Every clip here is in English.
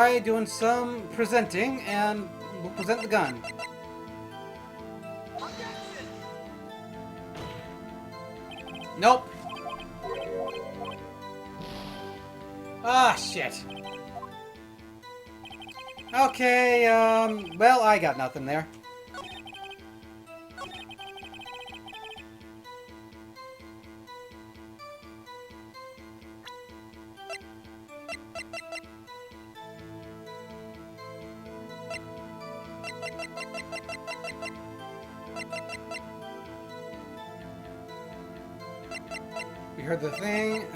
try doing some presenting, and we'll present the gun. Nope. Ah, shit. Okay, well, I got nothing there. We heard the thing,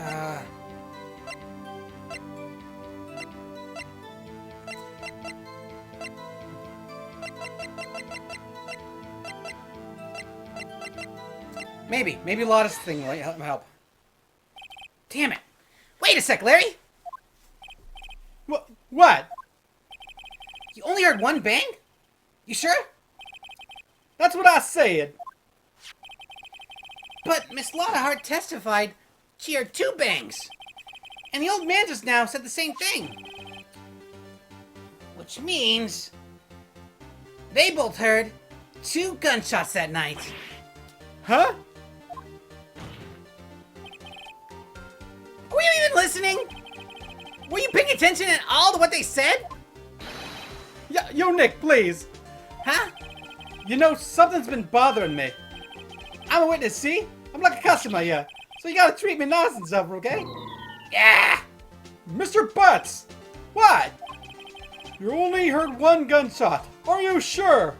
Maybe Lotta's thing will help. Damn it! Wait a sec, Larry! What? You only heard one bang? You sure? That's what I said. But Miss Lotta Hart testified she heard two bangs. And the old man just now said the same thing. Which means they both heard two gunshots that night. Huh? Were you even listening? Were you paying attention at all to what they said? Yeah, yo, Nick, please. Huh? You know, something's been bothering me. I'm a witness, see? I'm like a customer here. So you gotta treat me nice and stuff, okay? Yeah! Mr. Butts! What? You only heard one gunshot. Are you sure?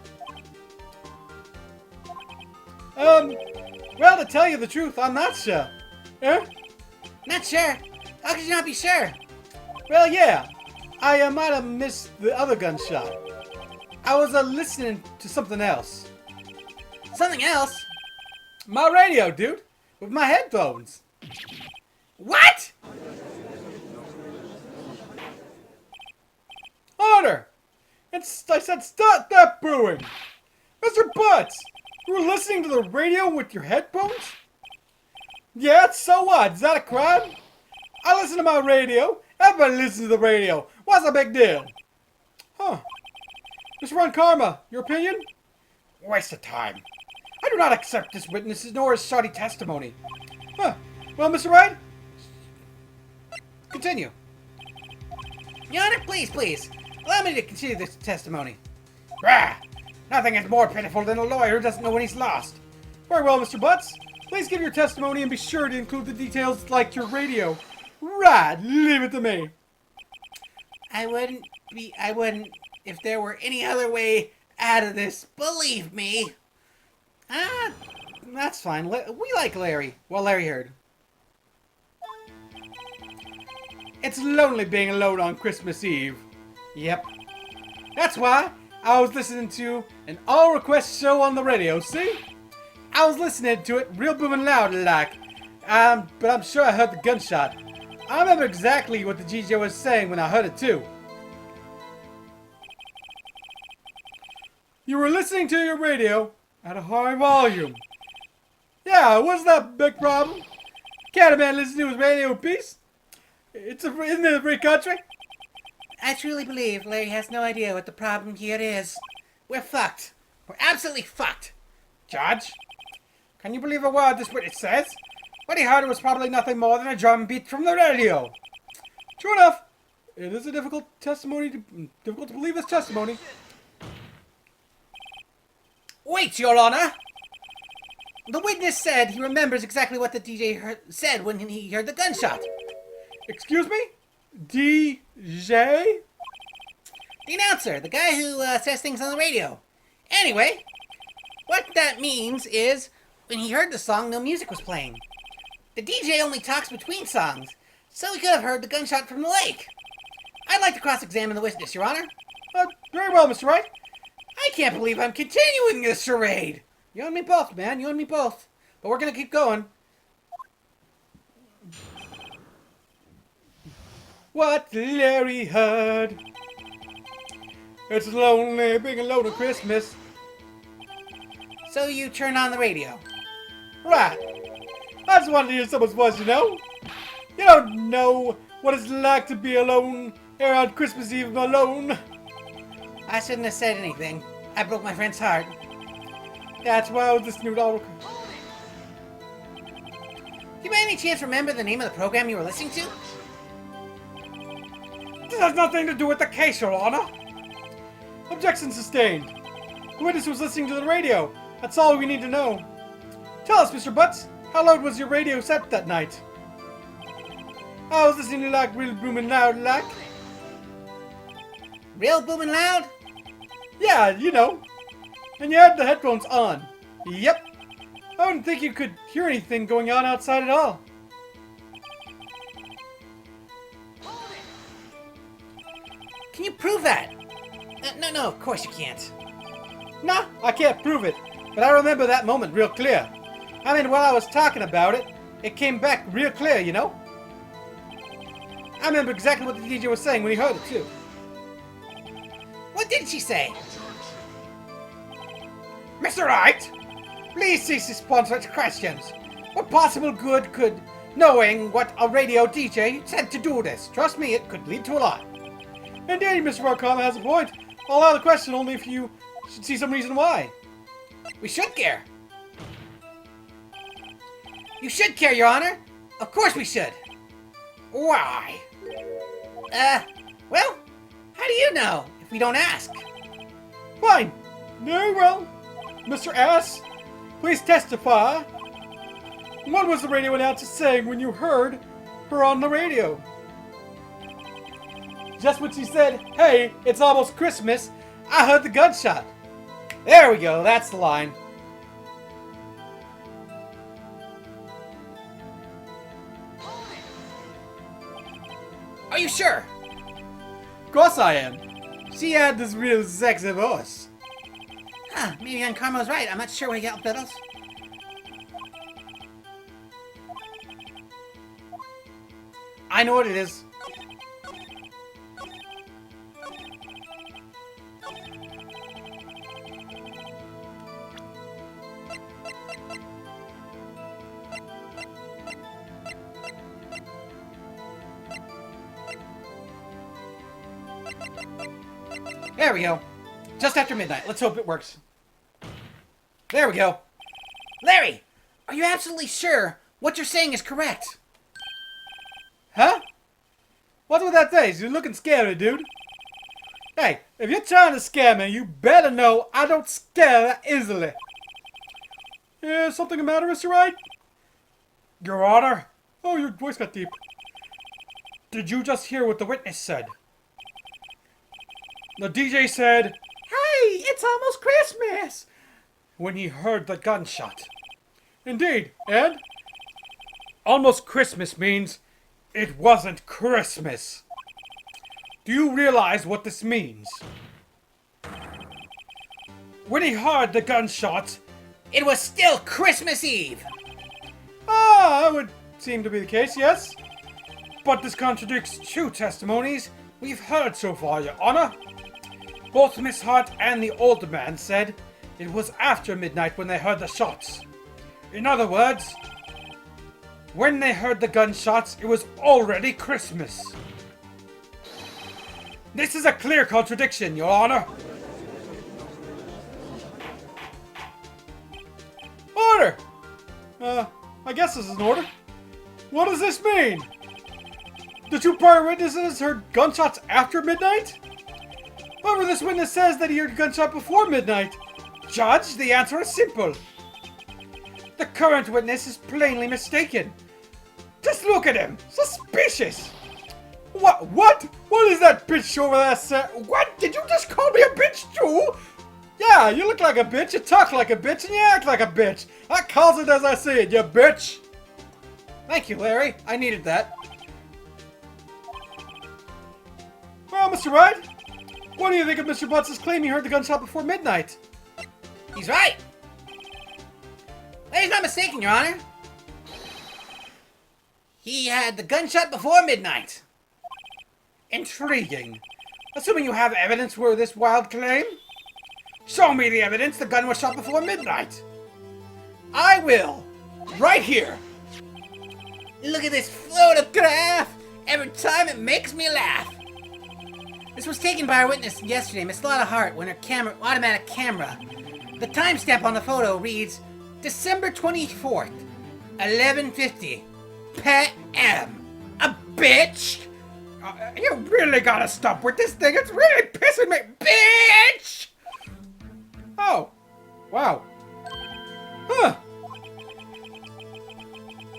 Well, to tell you the truth, I'm not sure. Eh? Not sure? How could you not be sure? Well, yeah. I might have missed the other gunshot. I was listening to something else. Something else? My radio, dude. With my headphones. What? Order! I said stop that booing! Mr. Butts! You were listening to the radio with your headphones? Yeah, so what? Is that a crime? I listen to my radio. Everybody listens to the radio. What's the big deal? Huh. Mr. Ron Karma, your opinion? Waste of time. I do not accept this witness nor his shoddy testimony. Huh. Well, Mr. Wright? Continue. Your Honor, please. Allow me to continue this testimony. Rah! Nothing is more pitiful than a lawyer who doesn't know when he's lost. Very well, Mr. Butts. Please give your testimony and be sure to include the details like your radio. Right, leave it to me. I wouldn't if there were any other way out of this, believe me. That's fine. We like Larry. Well, Larry heard. It's lonely being alone on Christmas Eve. Yep. That's why I was listening to an all-request show on the radio, see? I was listening to it real booming loud like. But I'm sure I heard the gunshot. I remember exactly what the DJ was saying when I heard it too. You were listening to your radio at a high volume. Yeah, wasn't that a big problem? Can't a man listen to his radio in peace? Isn't it a free country? I truly believe Larry has no idea what the problem here is. We're fucked. We're absolutely fucked. Judge? Can you believe a word this witness says? What he heard was probably nothing more than a drum beat from the radio. True enough. It is a difficult to believe this testimony. Wait, Your Honor! The witness said he remembers exactly what the DJ said when he heard the gunshot. Excuse me? DJ? The announcer, the guy who says things on the radio. Anyway, what that means is when he heard the song, no music was playing. The DJ only talks between songs, so he could have heard the gunshot from the lake. I'd like to cross-examine the witness, Your Honor. Very well, Mr. Wright. I can't believe I'm continuing this charade. You and me both, man. You and me both. But we're going to keep going. What Larry heard. It's lonely being alone at Christmas. So you turn on the radio. Right. I just wanted to hear someone's voice, you know? You don't know what it's like to be alone here on Christmas Eve alone. I shouldn't have said anything. I broke my friend's heart. That's why I was listening to all. Do you by any chance remember the name of the program you were listening to? This has nothing to do with the case, Your Honor. Objection sustained. The witness was listening to the radio. That's all we need to know. Tell us, Mr. Butts, how loud was your radio set that night? I was listening to like real booming loud like. Real booming loud? Yeah, you know. And you had the headphones on. Yep. I wouldn't think you could hear anything going on outside at all. Can you prove that? No, of course you can't. Nah, I can't prove it. But I remember that moment real clear. I mean, while I was talking about it, it came back real clear, you know? I remember exactly what the DJ was saying when he heard it, too. What did she say? Mr. Wright, please cease to sponsor such questions. What possible good could knowing what a radio DJ said to do this? Trust me, it could lead to a lot. Indeed, Mr. Rockham has a point. I'll allow the question only if you should see some reason why. We should care. You should care, Your Honor. Of course we should. Why? Well, how do you know if we don't ask? Fine. Very well. Mr. S, please testify. What was the radio announcer saying when you heard her on the radio? Just when she said, "Hey, it's almost Christmas," I heard the gunshot. There we go, that's the line. Are you sure? Of course I am. She had this real sexy voice. Huh, maybe Aunt Carmel's right. I'm not sure where he got fiddles. I know what it is. There we go. Just after midnight. Let's hope it works. There we go. Larry, are you absolutely sure what you're saying is correct? Huh? What's with that face? You're looking scary, dude. Hey, if you're trying to scare me, you better know I don't scare that easily. Is something the matter, Mr. Wright? Your Honor? Oh, your voice got deep. Did you just hear what the witness said? The DJ said, "Hey, it's almost Christmas," when he heard the gunshot. Indeed, and almost Christmas means it wasn't Christmas. Do you realize what this means? When he heard the gunshot, It was still Christmas Eve. that would seem to be the case, yes. But this contradicts two testimonies we've heard so far, Your Honor. Both Miss Hart and the older man said it was after midnight when they heard the shots. In other words, when they heard the gunshots, it was already Christmas. This is a clear contradiction, Your Honor. Order! I guess this is an order. What does this mean? The two prior witnesses heard gunshots after midnight? However, this witness says that he heard a gunshot before midnight. Judge, the answer is simple. The current witness is plainly mistaken. Just look at him. Suspicious. What? What is that bitch over there saying? What? Did you just call me a bitch too? Yeah, you look like a bitch, you talk like a bitch, and you act like a bitch. I calls it as I say it, you bitch. Thank you, Larry. I needed that. Well, Mr. Wright, what do you think of Mr. Butts' claim he heard the gunshot before midnight? He's right. Larry's not mistaken, Your Honor. He had the gunshot before midnight. Intriguing. Assuming you have evidence for this wild claim? Show me the evidence the gun was shot before midnight. I will. Right here. Look at this photograph. Every time it makes me laugh. This was taken by our witness yesterday, Miss Lotta Hart, when her automatic camera. The timestamp on the photo reads December 24th, 11:50 p.m. A bitch! You really gotta stop with this thing. It's really pissing me. Bitch! Oh. Wow. Huh.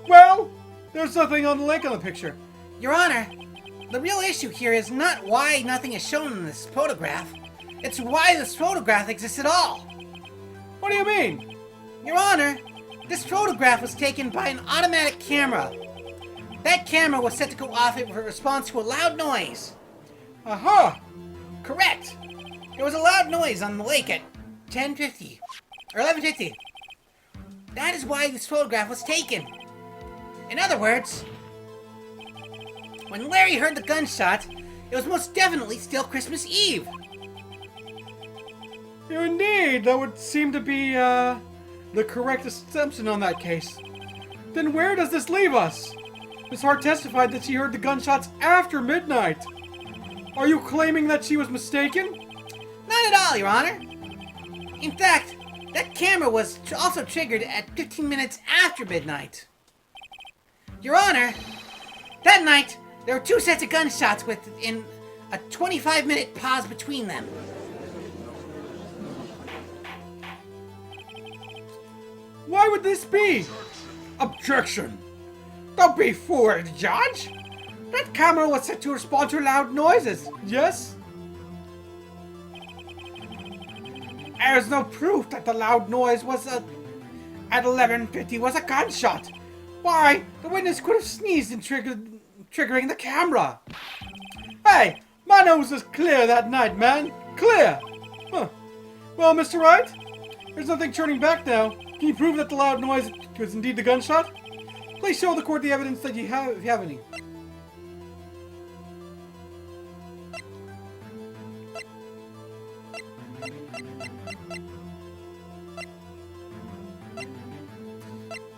Well, there's nothing on the link on the picture. Your Honor, the real issue here is not why nothing is shown in this photograph. It's why this photograph exists at all. What do you mean? Your Honor, this photograph was taken by an automatic camera. That camera was set to go off in response to a loud noise. Aha! Correct. There was a loud noise on the lake at 10:50 or 11:50. That is why this photograph was taken. In other words, when Larry heard the gunshot, it was most definitely still Christmas Eve. Indeed, that would seem to be the correct assumption on that case. Then where does this leave us? Miss Hart testified that she heard the gunshots after midnight. Are you claiming that she was mistaken? Not at all, Your Honor. In fact, that camera was also triggered at 15 minutes after midnight. Your Honor, that night, there were two sets of gunshots within a 25-minute pause between them. Why would this be? Objection! Don't be fooled, Judge! That camera was set to respond to loud noises, yes? There's no proof that the loud noise was at 11:50 was a gunshot. Why, the witness could have sneezed and triggering the camera. Hey, my nose was clear that night, man. Clear! Huh. Well, Mr. Wright, there's nothing turning back now. Can you prove that the loud noise was indeed the gunshot? Please show the court the evidence that you have, if you have any.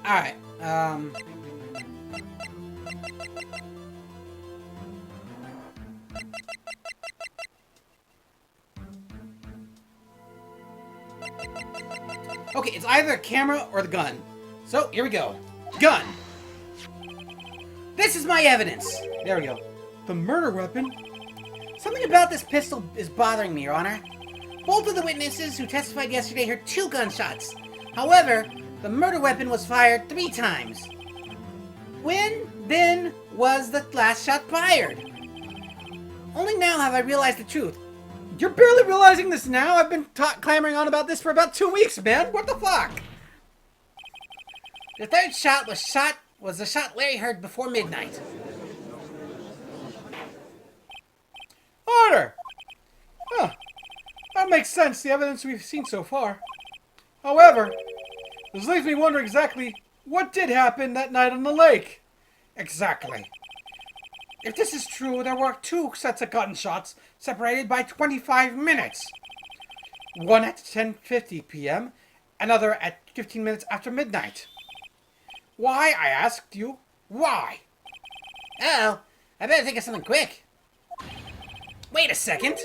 Alright, okay, it's either a camera or the gun. So, here we go. Gun! This is my evidence. There we go. The murder weapon? Something about this pistol is bothering me, Your Honor. Both of the witnesses who testified yesterday heard 2 gunshots. However, the murder weapon was fired 3 times. When, then, was the last shot fired? Only now have I realized the truth. You're barely realizing this now? I've been clamoring on about this for about 2 weeks, man. What the fuck? The third shot was the shot Larry heard before midnight. Order! Huh. That makes sense, the evidence we've seen so far. However, this leaves me wondering exactly what did happen that night on the lake. Exactly. If this is true, there were 2 sets of gunshots separated by 25 minutes. One at 10:50 p.m., another at 15 minutes after midnight. Why, I asked you, why? Uh-oh, I better think of something quick. Wait a second.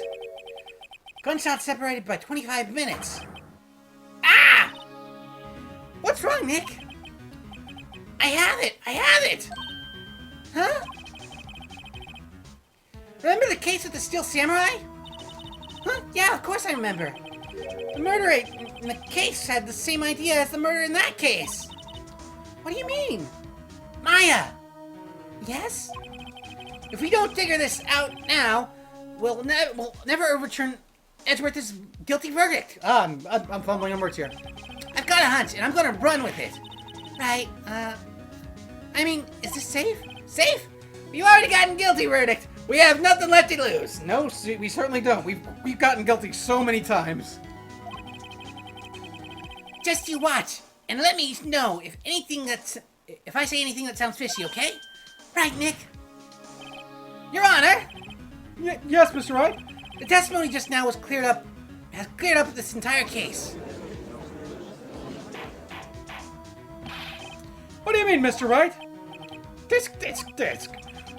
Gunshots separated by 25 minutes. Ah! What's wrong, Nick? I have it! Huh? Remember the case with the Steel Samurai? Huh? Yeah, of course I remember. The murderer in the case had the same idea as the murderer in that case. What do you mean? Maya! Yes? If we don't figure this out now, we'll never overturn Edgeworth's guilty verdict. I'm fumbling on words here. I've got a hunch, and I'm gonna run with it. Right, I mean, is this safe? Safe? You already gotten guilty verdict. We have nothing left to lose. No, we certainly don't. We've gotten guilty so many times. Just you watch, and let me know if I say anything that sounds fishy, okay? Right, Nick? Your Honor! Yes, Mr. Wright? The testimony just now has cleared up this entire case. What do you mean, Mr. Wright? Disc.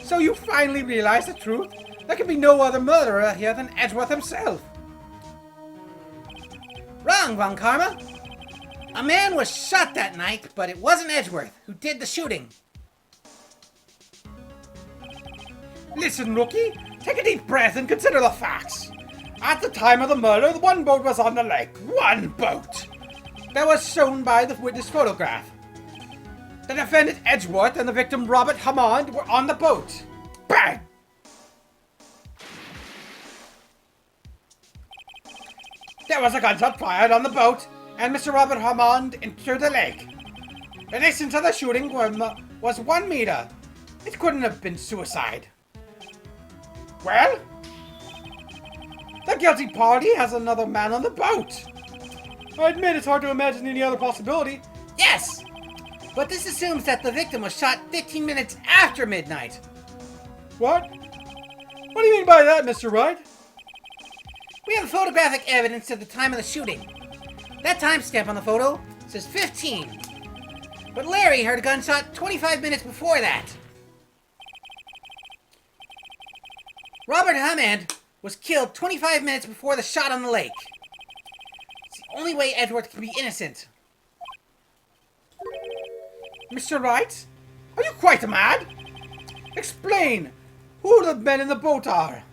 So you finally realized the truth? There could be no other murderer here than Edgeworth himself. Wrong, Von Karma. A man was shot that night, but it wasn't Edgeworth who did the shooting. Listen, rookie. Take a deep breath and consider the facts. At the time of the murder, one boat was on the lake. One boat! That was shown by the witness photograph. The defendant Edgeworth and the victim Robert Hammond were on the boat. Bang! There was a gunshot fired on the boat, and Mr. Robert Hammond entered the lake. The distance of the shooting was 1 meter. It couldn't have been suicide. Well? The guilty party has another man on the boat. I admit it's hard to imagine any other possibility. Yes! But this assumes that the victim was shot 15 minutes after midnight. What? What do you mean by that, Mr. Wright? We have photographic evidence at the time of the shooting. That timestamp on the photo says 15. But Larry heard a gunshot 25 minutes before that. Robert Hammond was killed 25 minutes before the shot on the lake. It's the only way Edgeworth can be innocent. Mr. Wright? Are you quite mad? Explain who the men in the boat are.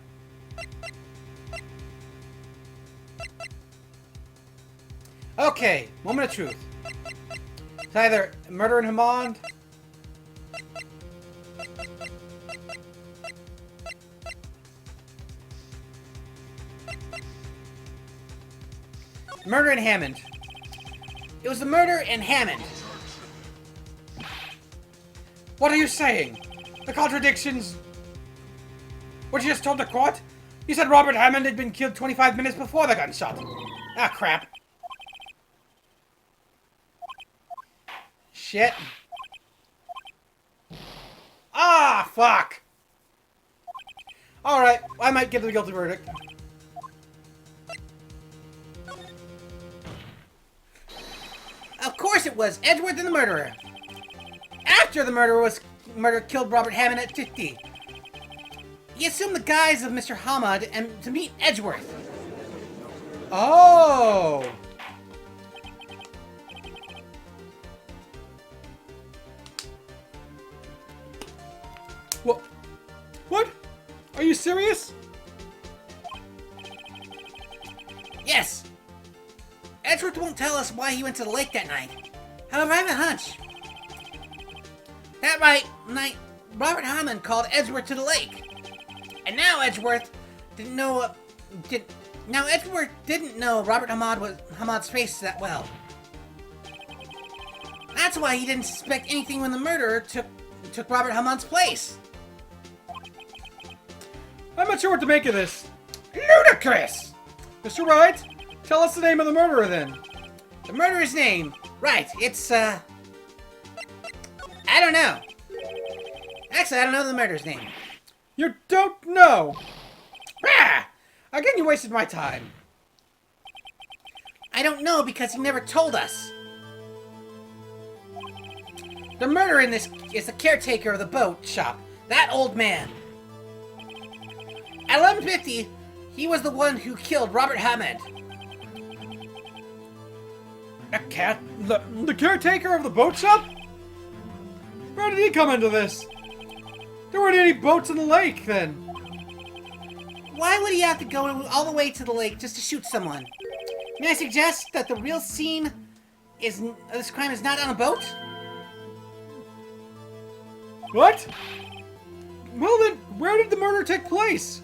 Okay, moment of truth. It's either murder in Hammond, murder in Hammond. It was the murder in Hammond. What are you saying? The contradictions... What you just told the court? You said Robert Hammond had been killed 25 minutes before the gunshot. Ah, crap. Shit. Ah, fuck! Alright, I might give the guilty verdict. Of course it was Edgeworth and the murderer. After the murder killed Robert Hammond at 50. He assumed the guise of Mr. Hammond and to meet Edgeworth. Oh! What? What? Are you serious? Yes. Edgeworth won't tell us why he went to the lake that night. However, I have a hunch. That night, Robert Hammond called Edgeworth to the lake. And now Edgeworth didn't know Robert Hammond's face that well. That's why he didn't suspect anything when the murderer took Robert Hammond's place. I'm not sure what to make of this. Ludicrous! Mr. Wright, tell us the name of the murderer then. The murderer's name? Right, it's, I don't know. Actually, I don't know the murderer's name. You don't know? Ah! Again, you wasted my time. I don't know because he never told us. The murderer in this is the caretaker of the boat shop. That old man. At 11:50, he was the one who killed Robert Hammond. The caretaker of the boat shop? Where did he come into this? There weren't any boats in the lake then. Why would he have to go all the way to the lake just to shoot someone? May I suggest that the real scene of this crime is not on a boat? What? Well then, where did the murder take place?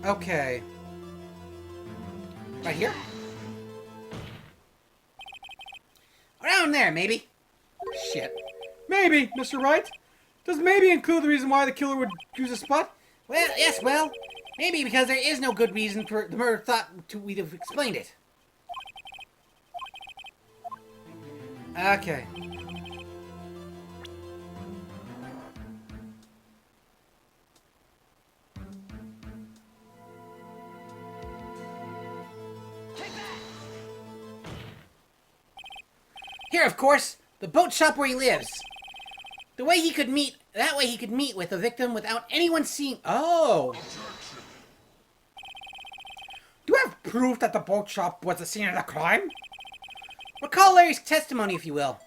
Okay. Right here? Around there, maybe. Shit. Maybe, Mr. Wright. Does maybe include the reason why the killer would choose a spot? Well, yes, well, maybe because there is no good reason for the murder thought we'd have explained it. Okay. Sure, of course. The boat shop where he lives. That way he could meet with the victim without anyone seeing. Oh. Do you have proof that the boat shop was the scene of the crime? Recall Larry's testimony, if you will.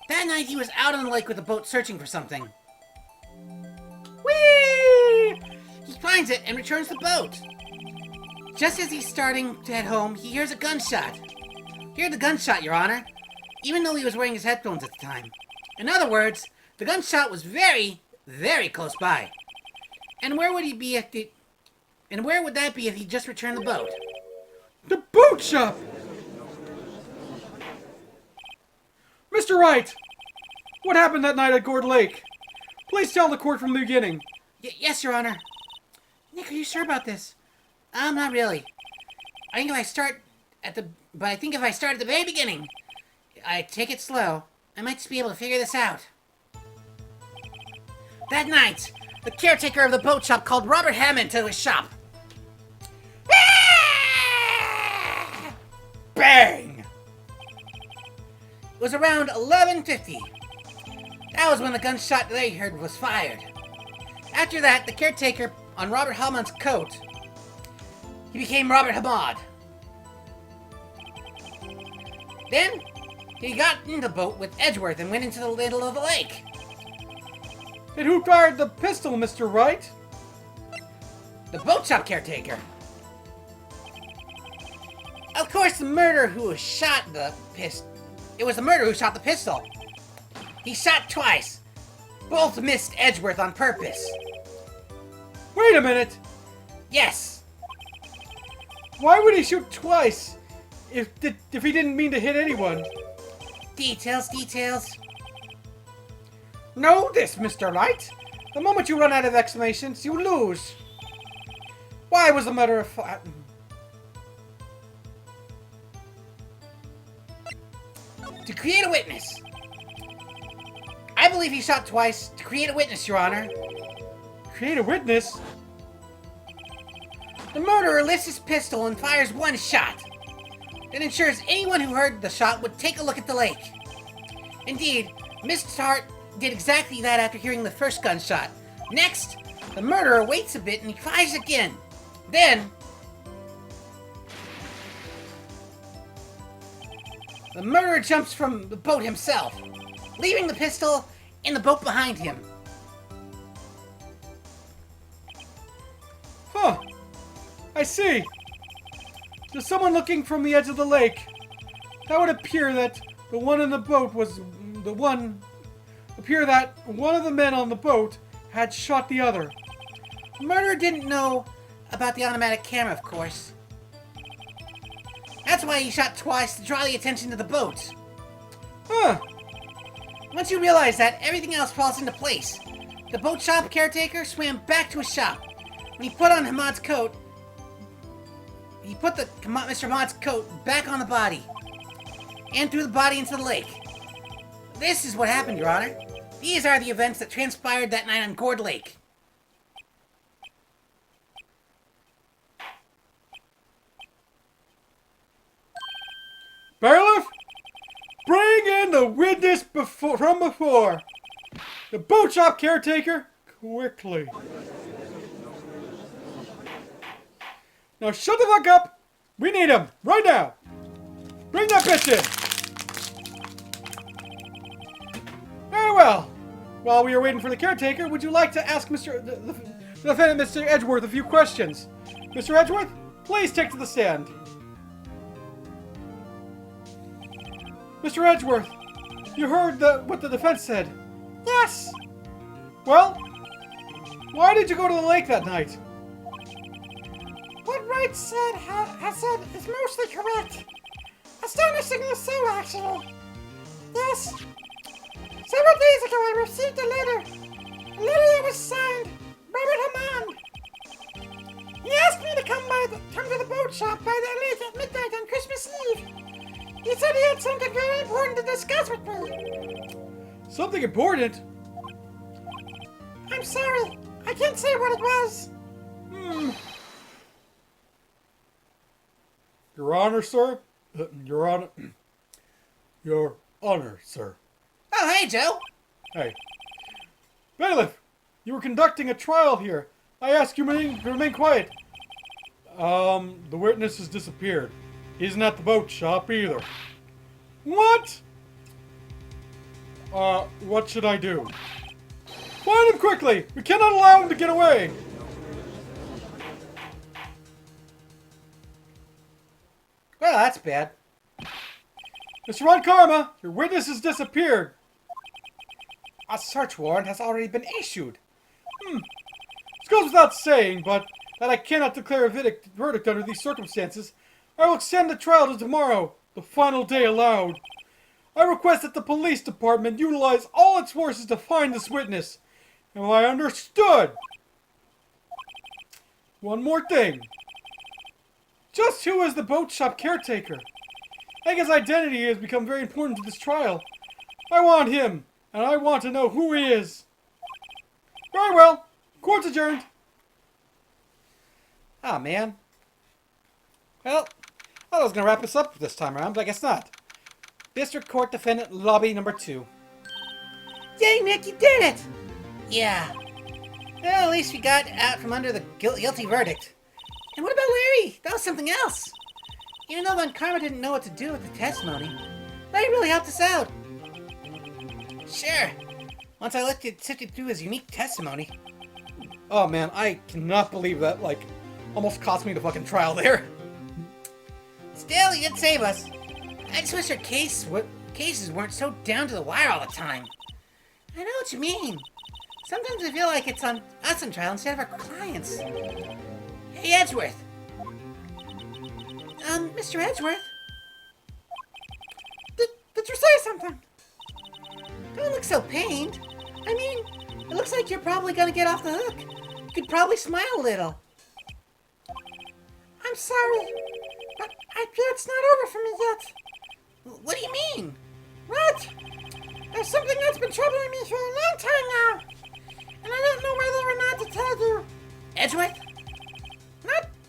That night he was out on the lake with a boat searching for something. Whee! He finds it and returns the boat. Just as he's starting to head home, he hears a gunshot. Hear the gunshot, Your Honor, even though he was wearing his headphones at the time. In other words, the gunshot was very, very close by. And where would he be if the... And where would that be if he just returned the boat? The boat shop! Mr. Wright! What happened that night at Gourd Lake? Please tell the court from the beginning. Yes, Your Honor. Nick, are you sure about this? Not really. I think if I start at the very beginning, I take it slow, I might just be able to figure this out. That night, the caretaker of the boat shop called Robert Hammond to his shop. Bang! It was around 11:50. That was when the gunshot they heard was fired. After that, the caretaker on Robert Hammond's coat, he became Robert Hamad. Then, he got in the boat with Edgeworth and went into the middle of the lake. And who fired the pistol, Mr. Wright? The boat shop caretaker. Of course, the murderer who shot the pistol. It was the murderer who shot the pistol. He shot twice. Both missed Edgeworth on purpose. Wait a minute! Yes. Why would he shoot twice if he didn't mean to hit anyone? Details. Know this, Mr. Wright. The moment you run out of explanations, you lose. Why was the murderer To create a witness. I believe he shot twice to create a witness, Your Honor. Create a witness? The murderer lifts his pistol and fires one shot. That ensures anyone who heard the shot would take a look at the lake. Indeed, Mr. Hart did exactly that after hearing the first gunshot. Next, the murderer waits a bit and he fires again. Then, the murderer jumps from the boat himself, leaving the pistol in the boat behind him. Huh. I see. There's someone looking from the edge of the lake. That would appear that the one in the boat was the one... Appear that one of the men on the boat had shot the other. The murderer didn't know about the automatic camera, of course. That's why he shot twice to draw the attention to the boat. Huh. Once you realize that, everything else falls into place. The boat shop caretaker swam back to his shop. When he put on Hamad's coat, he put Mr. Hamad's coat back on the body and threw the body into the lake. This is what happened, Your Honor. These are the events that transpired that night on Gourd Lake. Bailiff, bring in the witness from before. The boat shop caretaker, quickly. Now shut the fuck up. We need him right now. Bring that bitch in. Very well. While we are waiting for the caretaker, would you like to ask the defendant, Mr. Edgeworth, a few questions? Mr. Edgeworth, please take to the stand. Mr. Edgeworth, you heard what the defense said. Yes. Well, why did you go to the lake that night? What Wright said is mostly correct. Astonishingly so, actually. Yes. Several days ago, I received a letter. A letter that was signed Robert Hammond. He asked me to come to the boat shop by the lake at midnight on Christmas Eve. He said he had something very important to discuss with me. Something important? I'm sorry. I can't say what it was. Your Honor, sir? Your Honor. Your Honor, sir. Oh, hey, Joe. Hey. Bailiff, you were conducting a trial here. I ask you to remain quiet. The witness has disappeared. He isn't at the boat shop either. What? What should I do? Find him quickly! We cannot allow him to get away! Well, that's bad. Mr. Ron Karma, your witness has disappeared. A search warrant has already been issued. This goes without saying, but that I cannot declare a verdict under these circumstances. I will extend the trial to tomorrow, the final day allowed. I request that the police department utilize all its forces to find this witness. Am I understood? One more thing. Just who is the boat shop caretaker? I think his identity has become very important to this trial. I want him, and I want to know who he is. Very well. Court's adjourned. Oh, man. Well, I was going to wrap this up this time around, but I guess not. District Court Defendant Lobby number 2. Dang, Nick, you did it! Yeah. Well, at least we got out from under the guilty verdict. And what about Larry? That was something else. Even though Von Karma didn't know what to do with the testimony, Larry really helped us out. Sure. Once I sifted through his unique testimony. Oh man, I cannot believe that, like, almost cost me the fucking trial there. Still, he did save us. I just wish our cases weren't so down to the wire all the time. I know what you mean. Sometimes I feel like it's on us on trial instead of our clients. Hey, Edgeworth. Mr. Edgeworth? Did you say something? Don't look so pained. I mean, it looks like you're probably gonna get off the hook. You could probably smile a little. I'm sorry, but I fear it's not over for me yet. What do you mean? What? There's something that's been troubling me for a long time now, and I don't know whether or not to tell you. Edgeworth?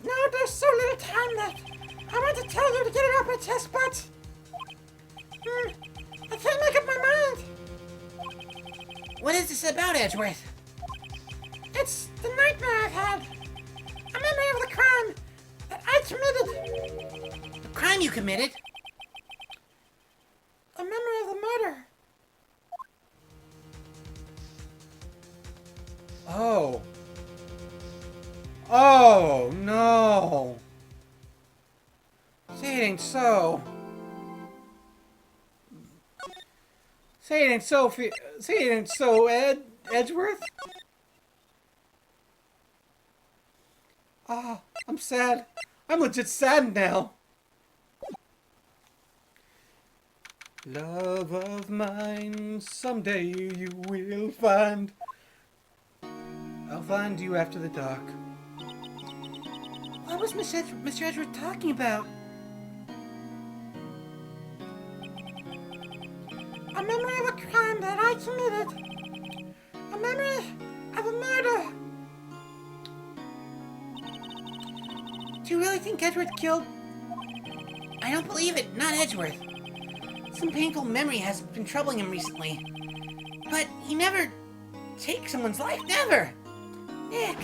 No, there's so little time left. I want to tell you to get it off my chest, but I can't make up my mind. What is this about, Edgeworth? It's the nightmare I've had. A memory of the crime that I committed. The crime you committed? A memory of the murder. Oh. Oh, no. Say it ain't so. Say it ain't so, say it ain't so, Edgeworth. Ah, I'm sad. I'm legit sad now. Love of mine, someday you will find. I'll find you after the dark. What was Mr. Edgeworth talking about? A memory of a crime that I committed. A memory of a murder. Do you really think Edgeworth killed? I don't believe it, not Edgeworth. Some painful memory has been troubling him recently. But he never takes someone's life, never! Nick!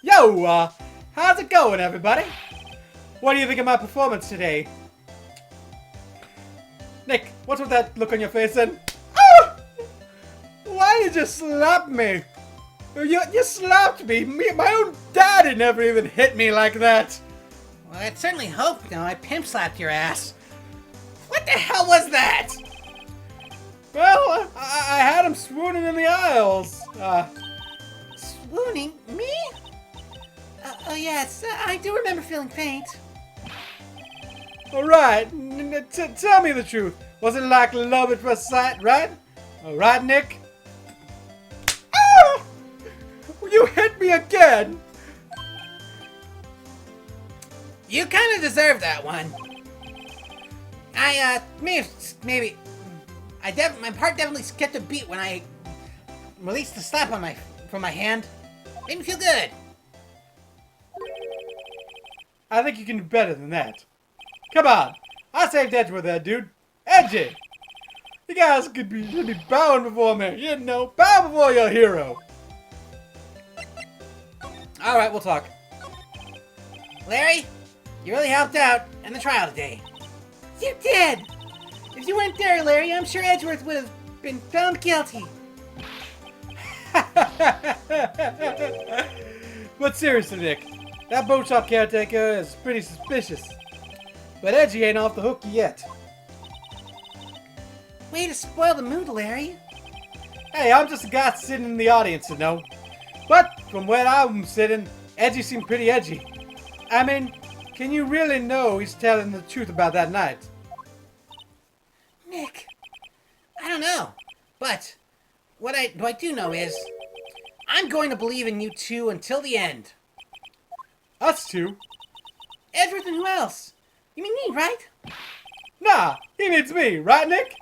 Yo, how's it going, everybody? What do you think of my performance today? Nick, what's with that look on your face then? Ah! Why did you slap me? You slapped me. My own daddy never even hit me like that. Well, I'd certainly hope now I pimp slapped your ass. What the hell was that? Well, I had him swooning in the aisles. Swooning? Me? Oh yes, I do remember feeling faint. Alright, tell me the truth. Was it like love at first sight, right? Alright, Nick? Ah! You hit me again! You kind of deserve that one. Maybe. My heart definitely skipped a beat when I released the slap from my hand. Made me feel good. I think you can do better than that. Come on. I saved Edgeworth there, dude. Edgy! You guys should be bowing before me. You know, bow before your hero. Alright, we'll talk. Larry, you really helped out in the trial today. You did! If you weren't there, Larry, I'm sure Edgeworth would have been found guilty. But seriously, Nick, that boat shop caretaker is pretty suspicious. But Edgy ain't off the hook yet. Way to spoil the mood, Larry. Hey, I'm just a guy sitting in the audience, you know. But from where I'm sitting, Edgy seemed pretty edgy. I mean, can you really know he's telling the truth about that night? Nick, I don't know. But what I do know is I'm going to believe in you two until the end. Us two? Edgeworth and who else? You mean me, right? Nah, he means me, right, Nick?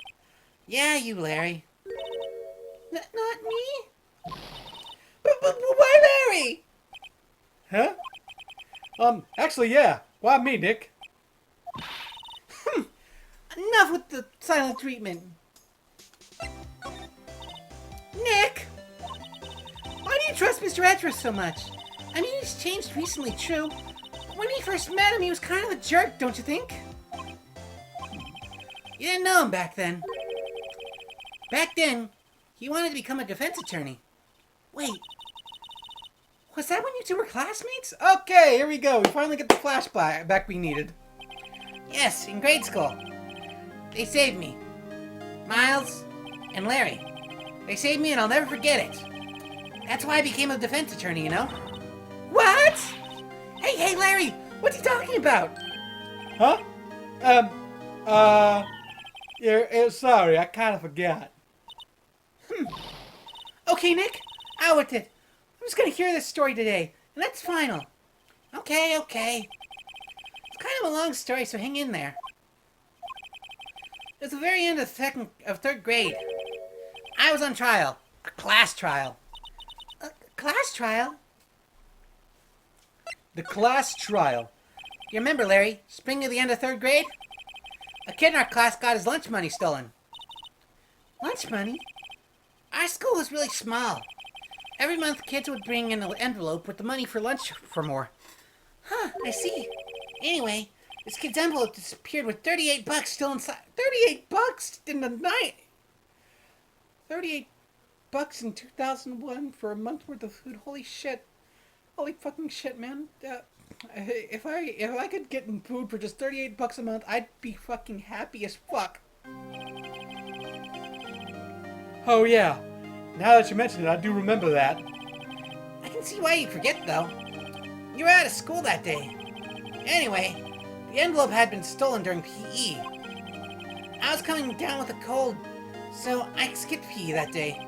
Yeah, you, Larry. Not me? But why Larry? Huh? Actually, yeah. Why me, Nick? Enough with the silent treatment. Nick! Why do you trust Mr. Edgeworth so much? I mean, he's changed recently, true. When we first met him, he was kind of a jerk, don't you think? You didn't know him back then. Back then, he wanted to become a defense attorney. Wait. Was that when you two were classmates? Okay, here we go. We finally get the flashback we needed. Yes, in grade school. They saved me. Miles and Larry. They saved me and I'll never forget it. That's why I became a defense attorney, you know? What? Hey, Larry! What's he talking about? Huh? Sorry, I kind of forgot. Okay, Nick, out with it. I'm just gonna hear this story today, and that's final. Okay. It's kind of a long story, so hang in there. It was the very end of third grade. I was on trial. A class trial. A class trial? The class trial. You remember, Larry, spring of the end of third grade? A kid in our class got his lunch money stolen. Lunch money? Our school was really small. Every month, kids would bring in an envelope with the money for lunch for more. Huh, I see. Anyway, this kid's envelope disappeared with $38 still inside. $38 in the night? $38 in 2001 for a month worth of food? Holy shit. Holy fucking shit, man. If I could get food for just $38 a month, I'd be fucking happy as fuck. Oh yeah. Now that you mention it, I do remember that. I can see why you'd forget, though. You were out of school that day. Anyway, the envelope had been stolen during PE. I was coming down with a cold, so I skipped PE that day.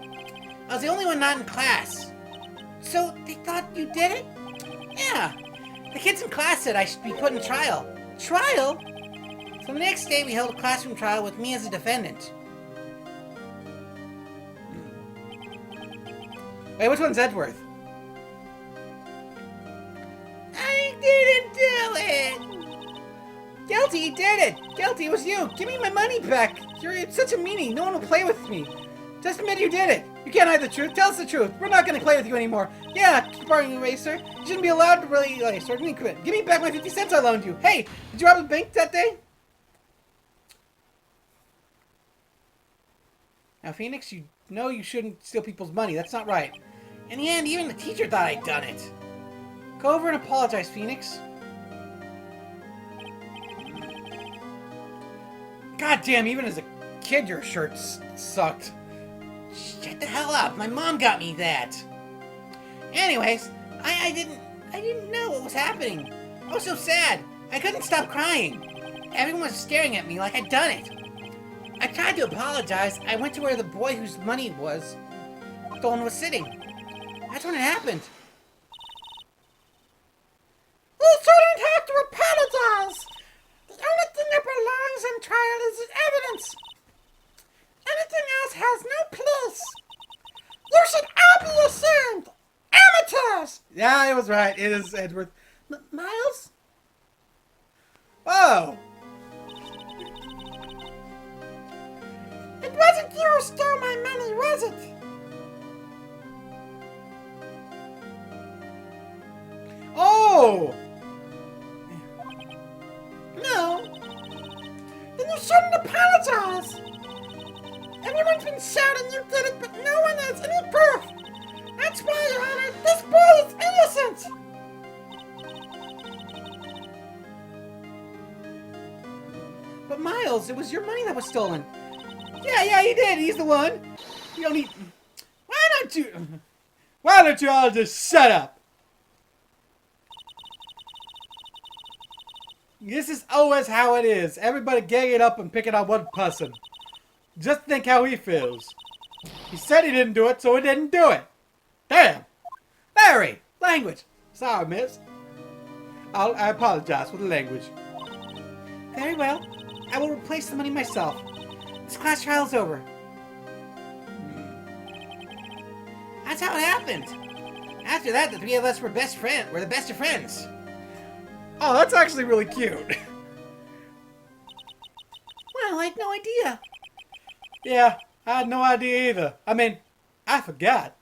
I was the only one not in class. So they thought you did it? Yeah. The kids in class said I should be put in trial. Trial? So the next day we held a classroom trial with me as a defendant. Wait, which one's Edgeworth? I didn't do it! Guilty did it! Guilty, it was you! Give me my money back! You're such a meanie, no one will play with me. Just admit you did it! You can't hide the truth, tell us the truth! We're not gonna play with you anymore! Yeah, keep borrowing your eraser. You shouldn't be allowed to really eraser. Quit. Give me back my 50 cents I loaned you! Hey, did you rob the bank that day? Now, Phoenix, you know you shouldn't steal people's money. That's not right. In the end, even the teacher thought I'd done it. Go over and apologize, Phoenix. God damn, even as a kid, your shirt sucked. Shut the hell up. My mom got me that. Anyways, I didn't know what was happening. I was so sad. I couldn't stop crying. Everyone was staring at me like I'd done it. I tried to apologize. I went to where the boy whose money was stolen was sitting. That's when it happened. You shouldn't have to apologize. The only thing that belongs in trial is evidence. Anything else has no place. You should all be ashamed. Amateurs! Yeah, it was right. It is Edgeworth. Miles? Oh! It wasn't you who stole my money, was it? Oh! No. Then you shouldn't apologize. Everyone's been shouting you did it, but no one has any proof. That's why, Your Honor, this boy is innocent. But Miles, it was your money that was stolen. Yeah, he did. He's the one. You don't need... Why don't you all just shut up? This is always how it is. Everybody ganging up and picking on one person. Just think how he feels. He said he didn't do it, so he didn't do it. Damn. Larry, language. Sorry, miss. I apologize for the language. Very well. I will replace the money myself. This class trial's over. That's how it happened. After that, the three of us were the best of friends. Oh, that's actually really cute. Well, I had no idea. Yeah, I had no idea either. I mean, I forgot.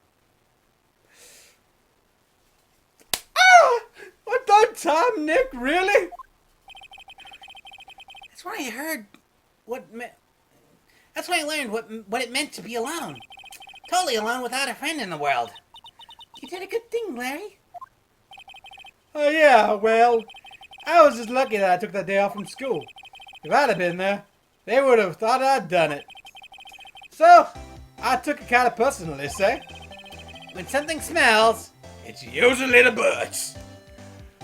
Ah! What that time, Nick? Really? That's why I heard That's why I learned what it meant to be alone. Totally alone without a friend in the world. You did a good thing, Larry. Oh yeah, well, I was just lucky that I took that day off from school. If I'd have been there, they would have thought I'd done it. So, I took it kind of personally, say. When something smells, It's usually the butts.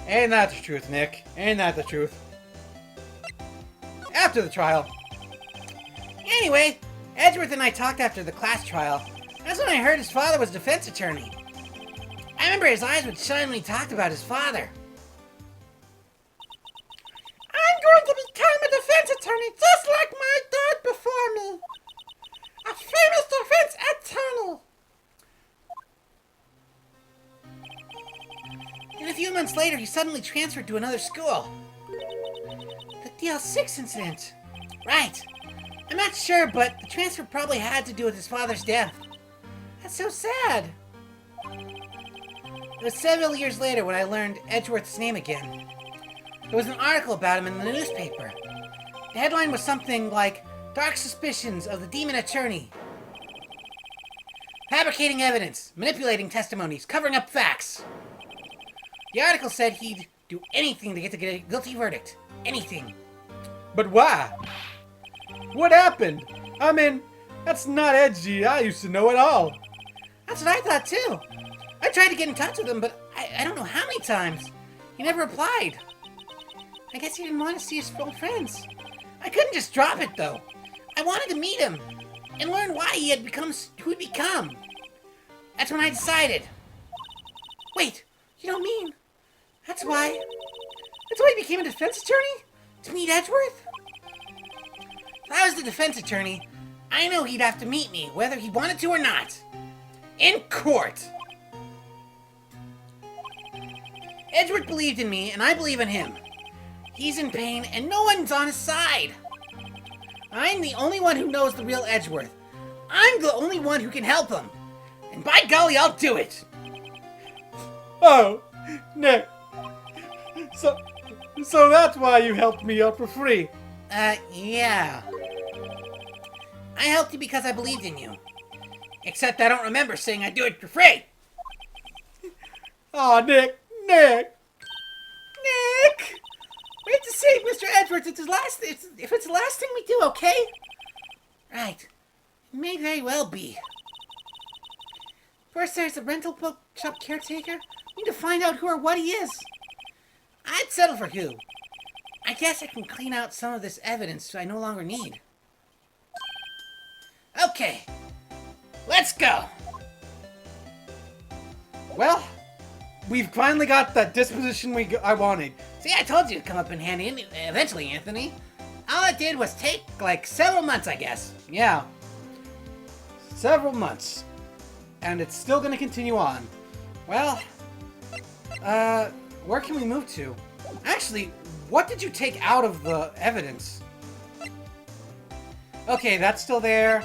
Ain't that the truth, Nick? Ain't that the truth? After the trial. Anyway, Edgeworth and I talked after the class trial. That's when I heard his father was defense attorney. I remember his eyes would shine when he talked about his father. I'm going to become a defense attorney just like my dad before me. A famous defense attorney. And a few months later, he suddenly transferred to another school. The DL6 incident. Right. I'm not sure, but the transfer probably had to do with his father's death. That's so sad. It was several years later when I learned Edgeworth's name again. There was an article about him in the newspaper. The headline was something like, "Dark Suspicions of the Demon Attorney. Fabricating evidence, manipulating testimonies, covering up facts." The article said he'd do anything to get a guilty verdict. Anything. But why? What happened? I mean, that's not Edgy I used to know at all. That's what I thought too. I tried to get in touch with him, but I don't know how many times. He never replied. I guess he didn't want to see his old friends. I couldn't just drop it though. I wanted to meet him and learn why he had become who he'd become. That's when I decided. Wait, you don't mean that's why he became a defense attorney? To meet Edgeworth? If I was the defense attorney, I know he'd have to meet me, whether he wanted to or not. In court. Edgeworth believed in me, and I believe in him. He's in pain, and no one's on his side. I'm the only one who knows the real Edgeworth. I'm the only one who can help him. And by golly, I'll do it. Oh, Nick. So that's why you helped me out for free. Yeah. I helped you because I believed in you. Except I don't remember saying I'd do it for free. Oh, Nick. Nick! We have to save Mr. Edgeworth. If it's the last thing we do, okay? Right. It may very well be. First, there's the rental bookshop caretaker. We need to find out who or what he is. I'd settle for who. I guess I can clean out some of this evidence I no longer need. Okay. Let's go. Well, we've finally got that disposition I wanted. See, I told you it'd come up in handy eventually, Anthony. All it did was take, like, several months, I guess. Yeah. Several months. And it's still gonna continue on. Well, where can we move to? Actually, what did you take out of the evidence? Okay, that's still there.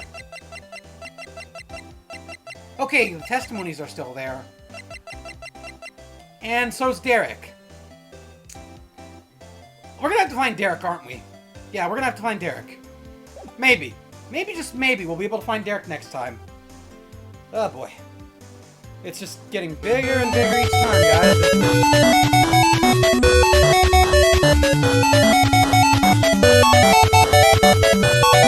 Okay, the testimonies are still there. And so's Derek. We're gonna have to find Derek, aren't we? Yeah, we're gonna have to find Derek. Maybe. Maybe, just maybe, we'll be able to find Derek next time. Oh boy. It's just getting bigger and bigger each time, guys.